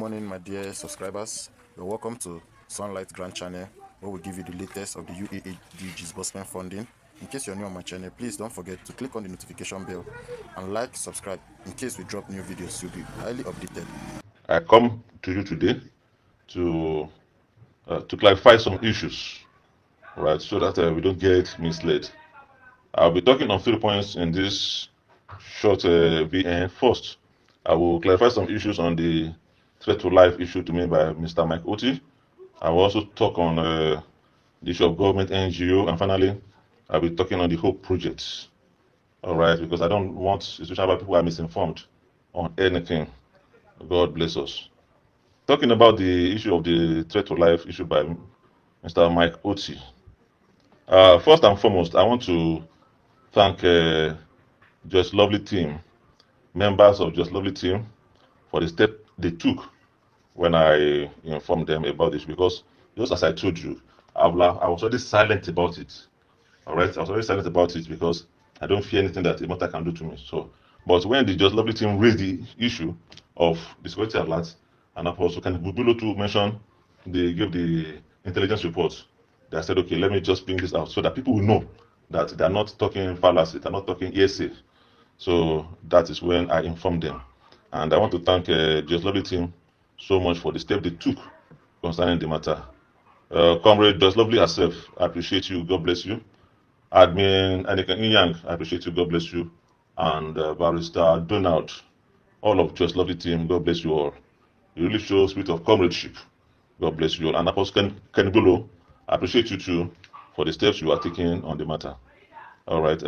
morning, my dear subscribers. You're welcome to Sunlight Grant channel, where we give you the latest of the UAAG disbursement funding. In case you're new on my channel, please don't forget to click on the notification bell and subscribe. In case we drop new videos, you'll be highly updated. I come to you today to clarify some issues, right, so that we don't get misled. I'll be talking on 3 points in this short VN. First, I will clarify some issues on the threat to life issue to me by Mr. Mike Oti. I will also talk on the issue of government NGO, and finally, I'll be talking on the Hope projects. All right, because I don't want, especially about people who are misinformed on anything. God bless us. Talking about the issue of the threat to life issue by Mr. Mike Oti. First and foremost, I want to thank Just Lovely team, members of Just Lovely team, for the step they took when I informed them about this. Because just as I told you, I was already silent about it. All right, I was already silent about it because I don't fear anything that a matter can do to me. So, but when the Just Lovely team raised the issue of the security alert, and also can below to mention they gave the intelligence report, they said, okay, let me just bring this out so that people will know that they are not talking fallacy, they are not talking hearsay. So that is when I informed them. And I want to thank Just Lovely team so much for the step they took concerning the matter. Comrade Just Lovely herself, I appreciate you, God bless you. Admin Annika Inyang, I appreciate you, God bless you. And Barrister Donald, all of Just Lovely team, God bless you all. You really show spirit of comradeship. God bless you all. And Apostle Kenibolo, I appreciate you too for the steps you are taking on the matter. All right.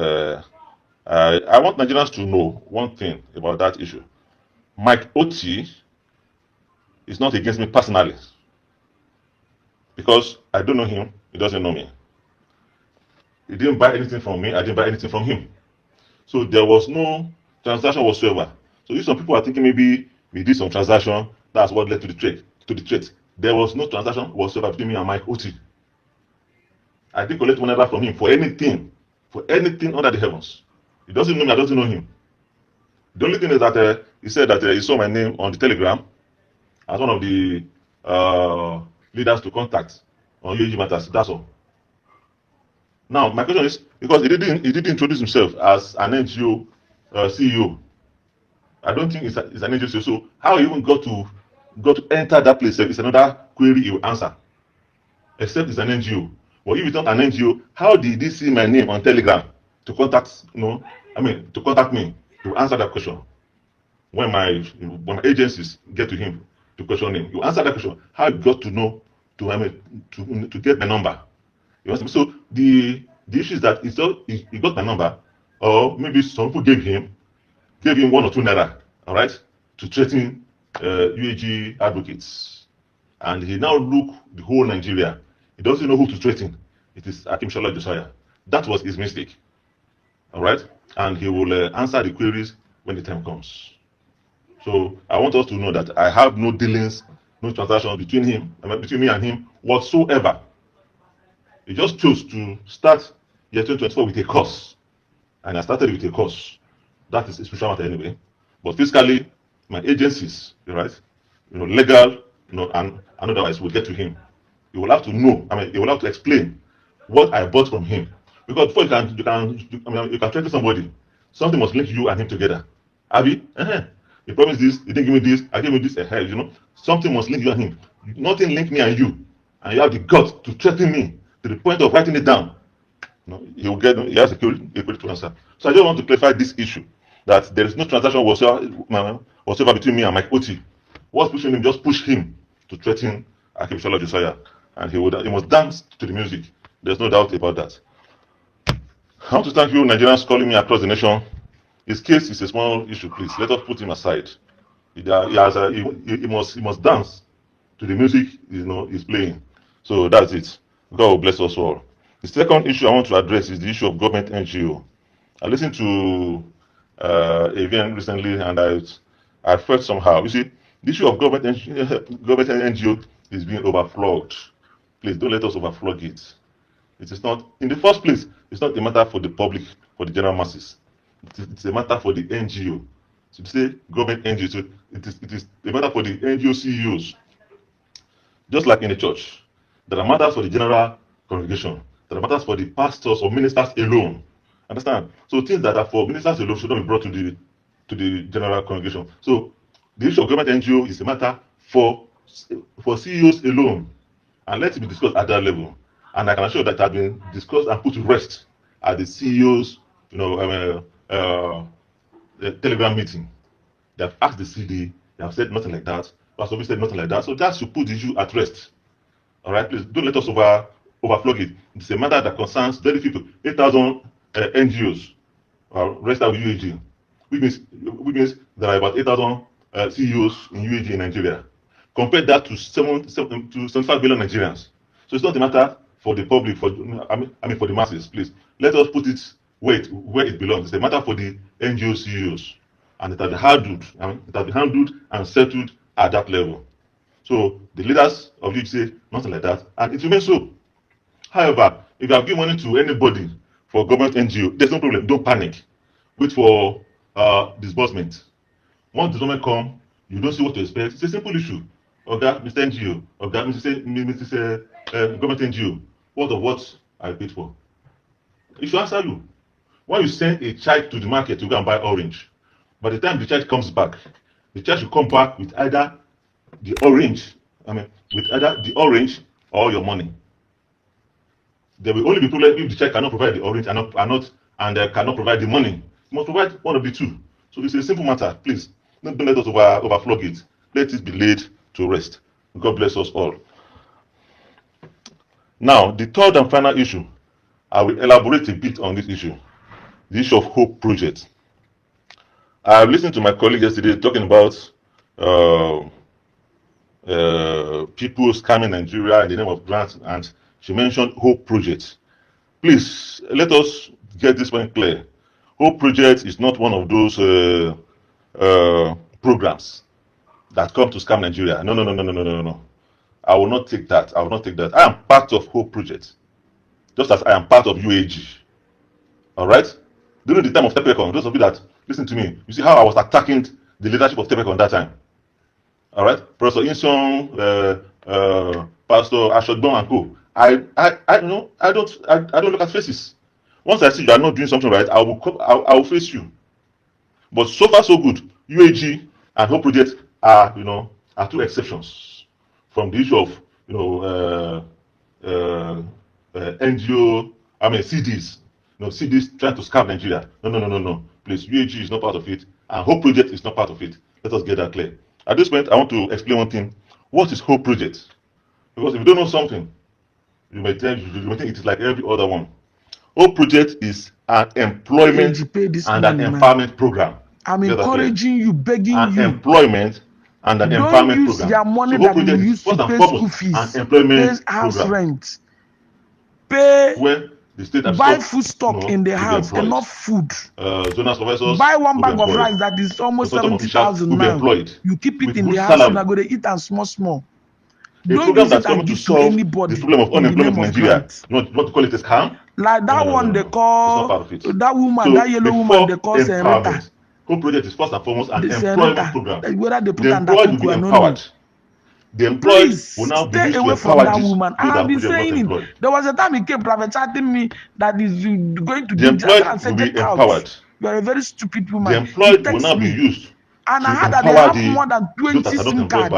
I want Nigerians to know one thing about that issue. Mike Oti is not against me personally, because I don't know him, he doesn't know me. He didn't buy anything from me, I didn't buy anything from him. So there was no transaction whatsoever. So if some people are thinking maybe we did some transaction, that's what led to the trade. There was no transaction whatsoever between me and Mike Oti. I didn't collect whenever from him for anything under the heavens. He doesn't know me, I don't know him. The only thing is that he said that he saw my name on the Telegram as one of the leaders to contact on UAG matters. That's all. Now my question is, because he didn't introduce himself as an NGO CEO. I don't think it's an NGO CEO. So how he even got to enter that place is another query he will answer. Except it's an NGO. Well, if it's not an NGO, how did he see my name on Telegram to contact to contact me to answer that question? When my agencies get to him to question him, you answer that question. How he got to know to get my number? So the issue is that he got my number, or maybe some people gave him 1 or 2 naira, all right, to threaten UAG advocates, and he now look the whole Nigeria. He doesn't know who to threaten. It is Akim Josiah. That was his mistake, all right, and he will answer the queries when the time comes. So I want us to know that I have no dealings, no transactions between me and him whatsoever. He just chose to start year 2024 with a course, and I started with a course. That is a special matter anyway. But fiscally, my agencies, right, legal, and otherwise, will get to him. You will have to know. He will have to explain what I bought from him, because before you can threaten somebody, something must link you and him together. Abi, he promised this, he didn't give me this, I gave you this. Something must link you and him. Nothing link me and you have the guts to threaten me to the point of writing it down. He has a query to answer. So I just want to clarify this issue, that there is no transaction whatsoever between me and Mike Oti. What's pushing him? Just push him to threaten Akim Josiah, and he must dance to the music. There's no doubt about that. I want to thank you, Nigerians, calling me across the nation. His case is a small issue, please. Let us put him aside. He must dance to the music he's playing. So that's it. God will bless us all. The second issue I want to address is the issue of government NGO. I listened to AVN recently, and I felt somehow. You see, the issue of government NGO is being overflogged. Please don't let us overflog it. It is not, in the first place, it's not a matter for the public, for the general masses. It's a matter for the NGO. to say government NGOs. So it is a matter for the NGO CEOs. Just like in a church, there are matters for the general congregation. There are matters for the pastors or ministers alone. Understand? So things that are for ministers alone should not be brought to the general congregation. So the issue of government NGO is a matter for CEOs alone, and let it be discussed at that level. And I can assure that it has been discussed and put to rest at the CEOs, Telegram meeting. They have asked the CD. They have said nothing like that. Pastor said nothing like that. So that should put the issue at rest. All right, please don't let us overflog it. It's a matter that concerns very few people. 8,000 NGOs registered with UAG, which means there are about 8,000 CEOs in UAG in Nigeria. Compare that to 75 billion Nigerians. So it's not a matter for the public, for the masses. Please let us put it where it belongs. It's a matter for the NGO CEOs, and it has been handled and settled at that level. So the leaders of UAG say nothing like that, and it remains so. However, if you have given money to anybody for government NGO, there's no problem. Don't panic. Wait for disbursement. Once disbursement come, you don't see what to expect. It's a simple issue. Okay, Mr. NGO, okay, Mr. Government NGO, what I paid for? It should answer you. When you send a child to the market to go and buy orange, by the time the child comes back, the child should come back with either the orange, or your money. There will only be problem if the child cannot provide the orange and cannot provide the money. You must provide one of the two. So it's a simple matter. Please don't let us overflog it. Let it be laid to rest. God bless us all. Now, the third and final issue, I will elaborate a bit on this issue, the issue of Hope Project. I listened to my colleague yesterday talking about people scamming Nigeria in the name of grants, and she mentioned Hope Project. Please, let us get this point clear. Hope Project is not one of those programs that come to scam Nigeria. No. I will not take that. I am part of Hope Project, just as I am part of UAG. All right? During the time of Tepecon, those of you that listen to me, you see how I was attacking the leadership of Tepecon that time. All right? Professor Inson, Pastor Ashodbon and co. I don't look at faces. Once I see you are not doing something right, I will face you. But so far so good. UAG and Hope Project are two exceptions from the issue of NGO, CDs. CDs trying to scam Nigeria. No. Please, UAG is not part of it, and Hope Project is not part of it. Let us get that clear. At this point, I want to explain one thing. What is Hope Project? Because if you don't know something, you may think it is like every other one. Hope Project is an employment and an empowerment program. I'm encouraging you, begging you. An employment and an empowerment program. Don't use your money that you use to pay school fees, pay house rent, pay, buy food stock in the house, enough food. Buy one bag of rice that is almost 70,000 now. You keep it in the house and I'm going to eat and small. Don't use it and give to anybody. The problem of unemployment in Nigeria. Not to call it a scam. Like that one they call that woman, that yellow woman they call Senator. Hope Project is first and foremost an employment program. Whether they put the employed will be empowered. The employed will now be used to empower that woman. I have been saying it. There was a time he came private chatting me that is going to the employed will be empowered. You are a very stupid woman. The employed will now be used. And I heard that they have more than 20 SIM cards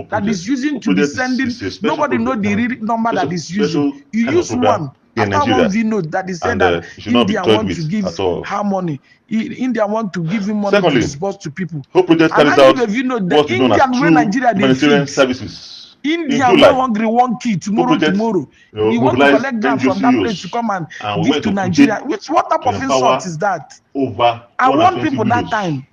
that is using to be sending. Nobody knows the real number that is using. You use one. After one V-note that is said that India want to give her money. India want to give him money to disburse to people. Hope Project carries out what is known as humanitarian services. India will hungry one key tomorrow. We want to collect grant from that place to come and give to Nigeria. What type of insult is that? I want people that time.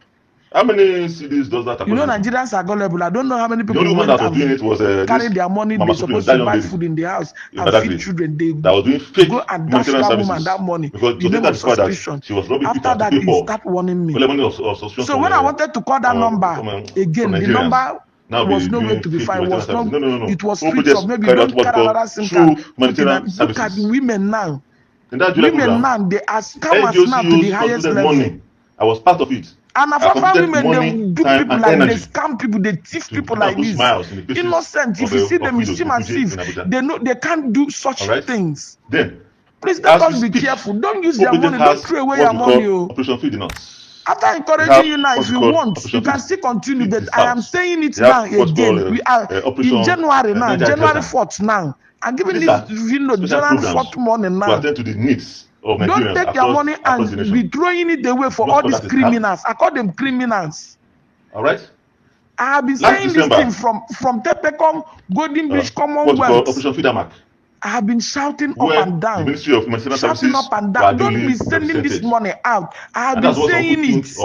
How many CDs does that? Nigerians are gullible. I don't know how many people the only one that was doing it was carry their money. They're supposed to buy food in the house and feed children. They was doing fake go and dash that woman that money. Because the name of suspicion. She was after that, he started warning me. So when I wanted to call that number again, the number was nowhere to be found. It was switched off. Maybe you don't carry another SIM card. Look at the women now. Women now, they are scammers now to the highest level. I was part of it. And our family men, they do people like this, scam people, they thief people like this. Innocent. If you see them, you see massive. They know they can't do such things. Then, please let us be careful. Don't use their money. Don't throw away your money. Operation Feed the Nuts. After encouraging you now, if you want, you can still continue. But I am saying it now again. We are in January now, January 4th now. I'm giving this January 4th morning now. To attend to the needs. Don't take your money and be throwing it away for all these criminals. I call them criminals. All right. I have been saying this thing from Tepecom, Golden Beach, Commonwealth. Operation Feed I have been shouting up and down. The Ministry of Maintenance shouting up and down. Don't be sending this money out. I have been saying it.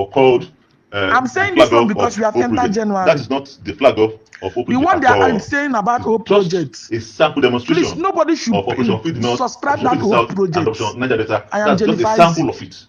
I'm saying this one because we have entered January. That is not the flag of Hope. The one they are saying about Hope Project. A sample demonstration. Please, nobody should subscribe that Hope Project. I am just a sample of it.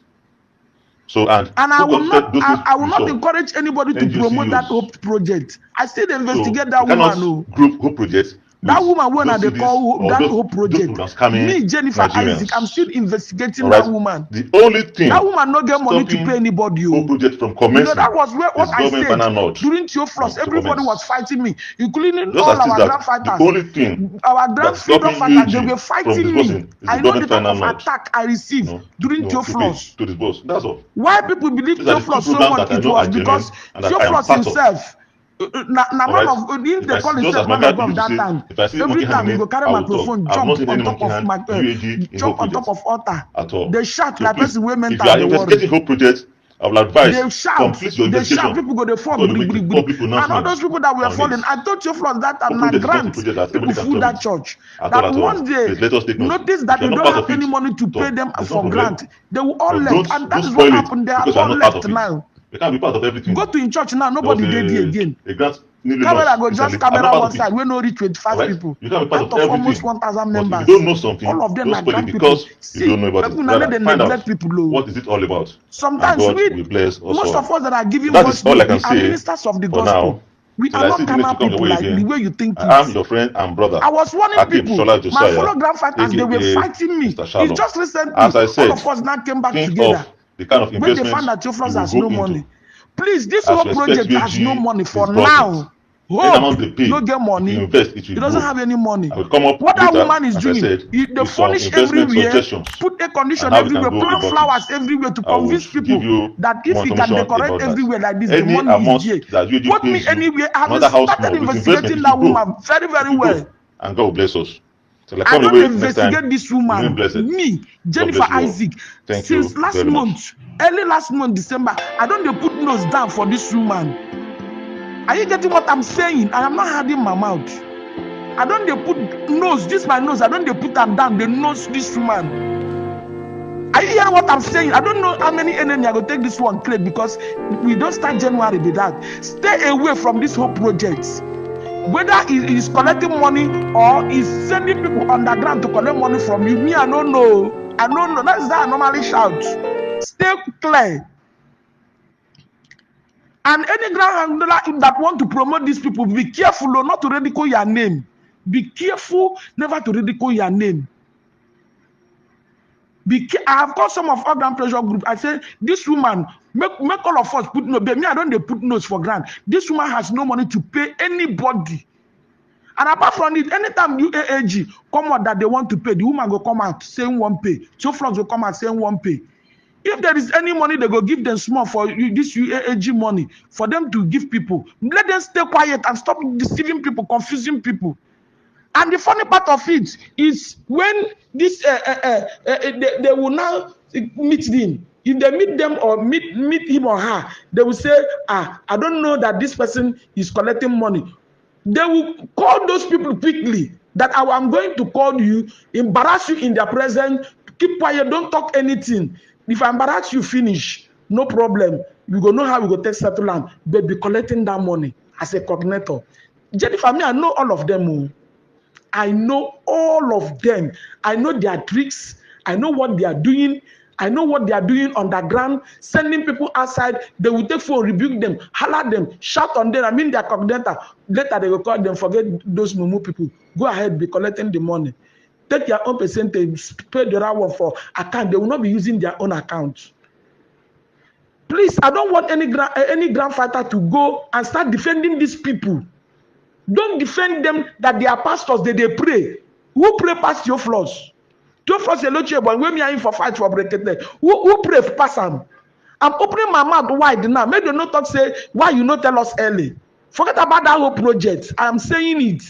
So and I will not encourage anybody to promote that Hope Project. I still investigate that woman. Group Hope Project. That woman, when they call that Hope Project, me, Jennifer Isaac, I'm still investigating that woman. The only thing that woman not get money to pay anybody. Hope Project from commencing. That was what I said during Theobarth. Everybody was fighting me, including all our grand fighters. The only thing our grand freedom fighters, they were fighting me. I know the type of attack I received during Theobarth. To disburse. That's all. Why people believe Theobarth so much? It was because Theobarth himself. Now, man of they call himself man of God that time. Every time he go carry microphone, jump on top of altar. They shout like person who meant that the world. Hope Project, I will advise. They shout. People go they fall. And all those people that were falling. I told you from that time. Now grant people fool that church. That one day, notice that you don't have any money to pay them for grant. They will all left, and that is what happened. They are all left now. They can't be part of everything. Go to in church now, nobody did it again. Camera go just camera one side. We no reach 25 people. You can't be part of everything. Almost 1,000 members. If you don't know something, all of them are grand people. Because you don't know about it. Find out what is it all about. Sometimes most of us that are giving that is all I can say. Ministers of the gospel. We are not camera people like the way you think. I am your friend and brother. I was warning people. My fellow grand fighters, they were fighting me. It's just recently. As I said, all of us now came back together. The kind of when they found that Theobarth has no money. Please, this whole project has no money for now. Hope no get money. He doesn't have any money. What that woman is doing, they furnish everywhere, put a condition everywhere, plant flowers everywhere to convince people that if he can decorate everywhere like this, the money is here. Put me anywhere. I have started investigating that woman very, very well. And God will bless us. So I don't investigate this woman. Me, Jennifer Isaac, since last month, early last month, December, I don't put nose down for this woman. Are you getting what I'm saying? I am not hiding my mouth. I don't put nose, this my nose, I don't put them down, the nose this woman. Are you hearing what I'm saying? I don't know how many enemy I will take this one clear because we don't start January with that. Stay away from this whole project. Whether he is collecting money or is sending people underground to collect money from you, me, I don't know. I don't know. That's how I normally shout. Stay clear. And any ground handler that want to promote these people, be careful not to ridicule your name. Be careful never to ridicule your name. I have called some of our grand pressure group. I said, this woman, make all of us put no. But me, I don't put notes for grant. This woman has no money to pay anybody. And apart from it, anytime UAAG come out that they want to pay, the woman will come out saying one pay. Theobarth will come out saying one pay. If there is any money, they go give them small for this UAAG money for them to give people. Let them stay quiet and stop deceiving people, confusing people. And the funny part of it is when this they will now meet them. If they meet them or meet him or her, they will say, I don't know that this person is collecting money. They will call those people quickly that I'm going to call you, embarrass you in their presence, keep quiet, don't talk anything. If I embarrass you, finish, no problem. We go know how we go take settle land. They be collecting that money as a coordinator. Jennifer, me, I know all of them. I know all of them. I know their tricks. I know what they are doing. I know what they are doing underground, sending people outside. They will take phone, rebuke them, holler them, shout on them. I mean, their coordinator. Later they will call them, forget those mumu people. Go ahead, be collecting the money. Take your own percentage, pay the right one for account. They will not be using their own account. Please, I don't want any grand fighter to go and start defending these people. Don't defend them that they are pastors, they pray. Who pray past your flaws? Your flaws are not but when we are in for fight for breakthrough. Who pray for pass them? I'm opening my mouth wide now. Maybe you not talk say why you not tell us early. Forget about that whole project. I am saying it.